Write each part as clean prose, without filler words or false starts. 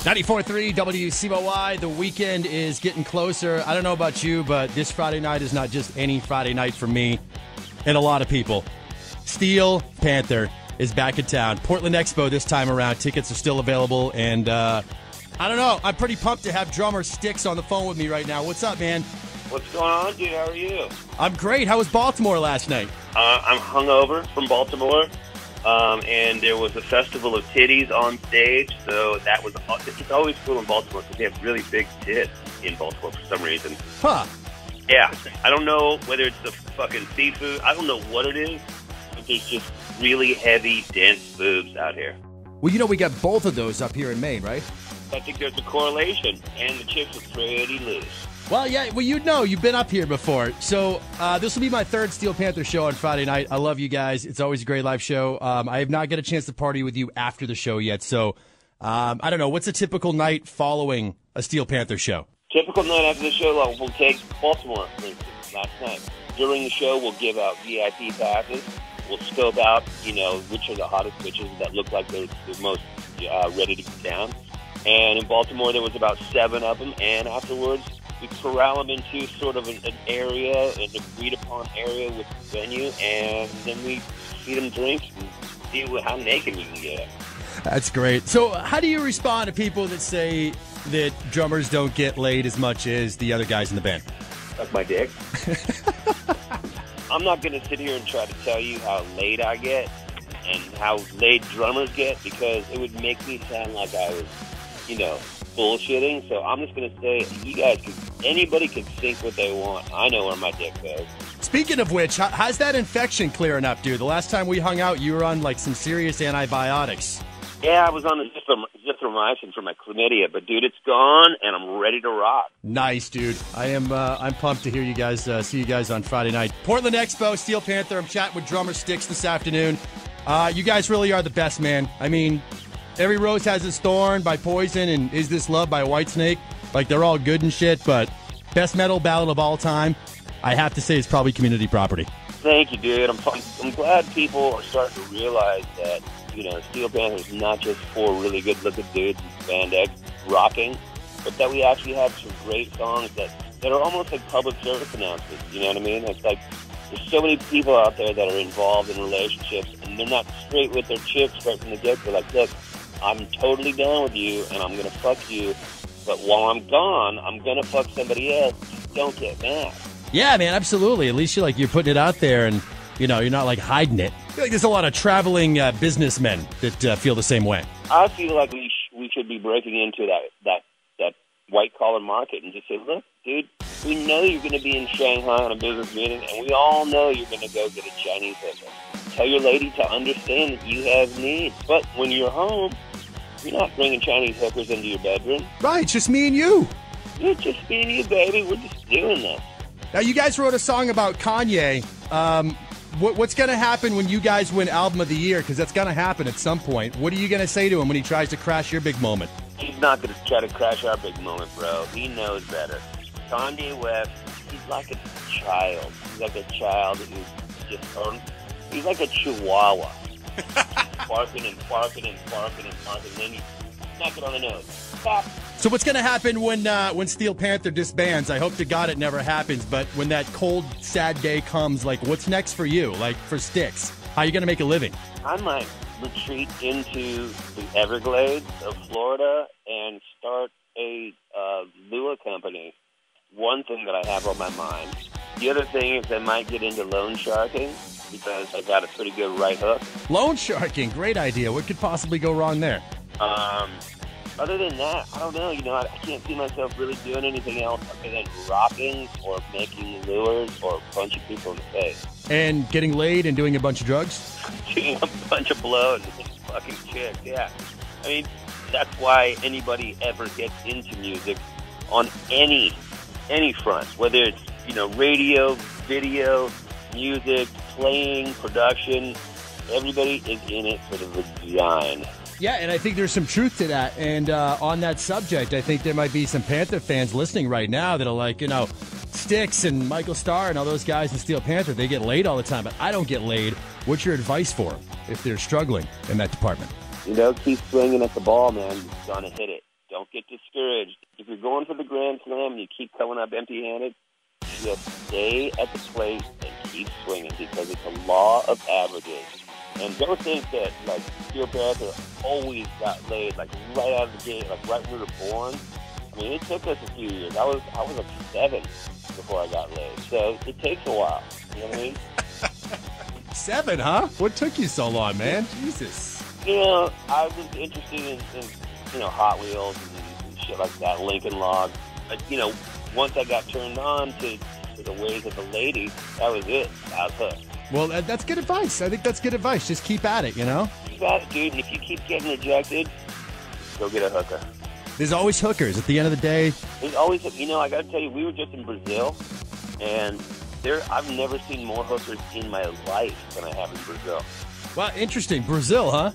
94.3 WCYY. The weekend is getting closer. I don't know about you, but this Friday night is not just any Friday night for me and a lot of people. Steel Panther is back in town. Portland Expo this time around. Tickets are still available, and I don't know. I'm pretty pumped to have drummer Stix on the phone with me right now. What's up, man? What's going on, dude? How are you? I'm great. How was Baltimore last night? I'm hungover from Baltimore, and there was a festival of titties on stage, so that was. It's always cool in Baltimore because they have really big tits in Baltimore for some reason. Huh. Yeah. I don't know whether it's the fucking seafood. I don't know what it is, but there's just really heavy, dense boobs out here. Well, you know, we got both of those up here in Maine, right? I think there's a correlation, and the chicks are pretty loose. Well, yeah, well, you know, you've been up here before. So this will be my third Steel Panther show on Friday night. I love you guys. It's always a great live show. I have not got a chance to party with you after the show yet. So I don't know. What's a typical night following a Steel Panther show? Typical night after the show, we'll take Baltimore, for instance, last night. During the show, we'll give out VIP passes. We'll scope out, you know, which are the hottest bitches that look like they're the most ready to get down. And in Baltimore, there was about 7 of them. And afterwards, we corral them into sort of an area, an agreed-upon area with the venue, and then we feed them drinks and see how naked we can get. That's great. So how do you respond to people that say that drummers don't get laid as much as the other guys in the band? Suck my dick. I'm not going to sit here and try to tell you how laid I get and how laid drummers get, because it would make me sound like I was, you know, bullshitting. So I'm just going to say, you guys, anybody can think what they want. I know where my dick goes. Speaking of which, how's that infection clearing up, dude? The last time we hung out, you were on like some serious antibiotics. Yeah, I was on the zithromycin for my chlamydia, but dude, it's gone, and I'm ready to rock. Nice, dude. I'm pumped to hear you guys, see you guys on Friday night. Portland Expo, Steel Panther. I'm chatting with drummer Stix this afternoon. You guys really are the best, man. I mean, Every Rose Has Its Thorn by Poison and Is This Love by Whitesnake, like they're all good and shit, but best metal ballad of all time, I have to say it's probably Community Property. Thank you, dude. I'm glad people are starting to realize that, you know, Steel Panther is not just 4 really good-looking dudes in spandex rocking, but that we actually have some great songs that are almost like public service announcements, you know what I mean? It's like there's so many people out there that are involved in relationships, and they're not straight with their chicks right from the get. They're like, look, I'm totally down with you, and I'm going to fuck you, but while I'm gone, I'm going to fuck somebody else. Don't get mad. Yeah, man, absolutely. At least you're putting it out there, and you know, you're not like hiding it. I feel like there's a lot of traveling businessmen that feel the same way. I feel like we should be breaking into that white-collar market and just say, look, dude, we know you're going to be in Shanghai on a business meeting, and we all know you're going to go get a Chinese hooker. Tell your lady to understand that you have needs. But when you're home, you're not bringing Chinese hookers into your bedroom. Right, just me and you. Yeah, just me and you, baby. We're just doing this. Now, you guys wrote a song about Kanye. What's going to happen when you guys win Album of the Year? Because that's going to happen at some point. What are you going to say to him when he tries to crash your big moment? He's not going to try to crash our big moment, bro. He knows better. Kanye West, he's like a child. He's like a child who's just he's like a chihuahua. Barking and barking and barking and barking, and then he smack it on the nose. Stop. So what's going to happen when Steel Panther disbands? I hope to God it never happens, but when that cold, sad day comes, like, what's next for you? Like, for Stix? How are you going to make a living? I might retreat into the Everglades of Florida and start a lure company. One thing that I have on my mind. The other thing is I might get into loan sharking because I got a pretty good right hook. Loan sharking, great idea. What could possibly go wrong there? Other than that, I don't know. You know, I can't see myself really doing anything else other than rocking or making lures or punching people in the face. And getting laid and doing a bunch of drugs? Doing a bunch of blow and fucking chicks, yeah. I mean, that's why anybody ever gets into music on any front, whether it's, you know, radio, video, music, playing, production. Everybody is in it for the vagina. Yeah, and I think there's some truth to that. And on that subject, I think there might be some Panther fans listening right now that are like, you know, Stix and Michael Starr and all those guys in Steel Panther, they get laid all the time, but I don't get laid. What's your advice for them if they're struggling in that department? You know, keep swinging at the ball, man. You're gonna hit it. Don't don't get discouraged. If you're going for the Grand Slam and you keep coming up empty-handed, just stay at the plate and keep swinging, because it's a law of averages. And don't think that, like, Steel Panther always got laid, like, right out of the gate, like, right when we were born. I mean, it took us a few years. I was like 7 before I got laid. So it takes a while. You know what I mean? 7, huh? What took you so long, man? Jesus. You know, I was interested in you know, Hot Wheels and shit like that, Lincoln Logs. But, you know, once I got turned on to the ways of the lady, that was it. I was hooked. Well, that's good advice. I think that's good advice. Just keep at it, you know? Keep at it, dude. And if you keep getting rejected, go get a hooker. There's always hookers at the end of the day. There's always, you know, I got to tell you, we were just in Brazil, and I've never seen more hookers in my life than I have in Brazil. Wow, interesting. Brazil, huh?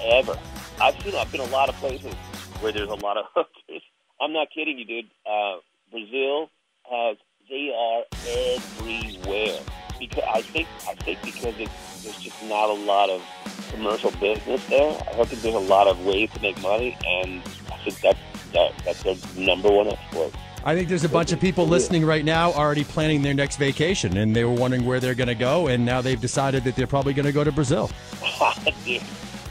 Ever. I've been a lot of places where there's a lot of hookers. I'm not kidding you, dude. Brazil they are everywhere. Because I think because there's just not a lot of commercial business there. I don't think there's a lot of ways to make money, and I think that's their number one export. I think there's a bunch of people listening right now already planning their next vacation, and they were wondering where they're going to go, and now they've decided that they're probably going to go to Brazil.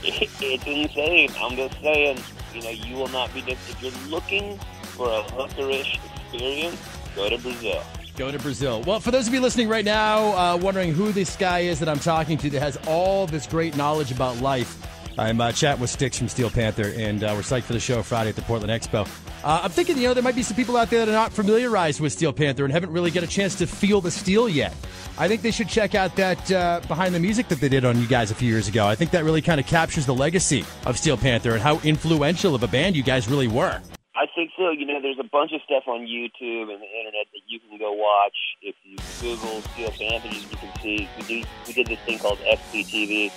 It's insane. I'm just saying, you know, you will not be if you're looking for a hookerish experience, go to Brazil. Go to Brazil. Well, for those of you listening right now, wondering who this guy is that I'm talking to that has all this great knowledge about life, I'm chatting with Stix from Steel Panther, and we're psyched for the show Friday at the Portland Expo. I'm thinking, you know, there might be some people out there that are not familiarized with Steel Panther and haven't really got a chance to feel the steel yet. I think they should check out that Behind the Music that they did on you guys a few years ago. I think that really kind of captures the legacy of Steel Panther and how influential of a band you guys really were. I think so. You know, there's a bunch of stuff on YouTube and the internet that you can go watch. If you Google Steel Panther, you can see we did this thing called SPTV,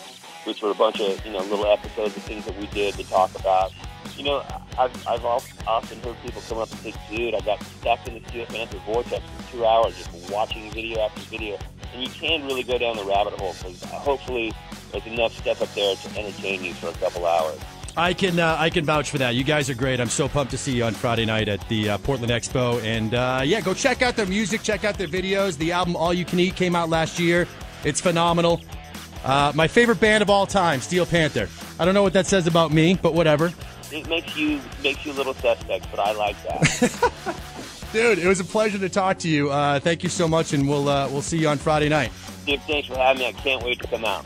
which were a bunch of, you know, little episodes of things that we did to talk about. You know, I've often heard people come up and say, dude, I got stuck in the Steel Panther vortex for 2 hours just watching video after video. And you can really go down the rabbit hole, because hopefully there's enough stuff up there to entertain you for a couple hours. I can vouch for that. You guys are great. I'm so pumped to see you on Friday night at the Portland Expo. And, yeah, go check out their music, check out their videos. The album All You Can Eat came out last year. It's phenomenal. My favorite band of all time, Steel Panther. I don't know what that says about me, but whatever. It makes you a little suspect, but I like that. Dude, it was a pleasure to talk to you. Thank you so much, and we'll see you on Friday night. Dude, thanks for having me. I can't wait to come out.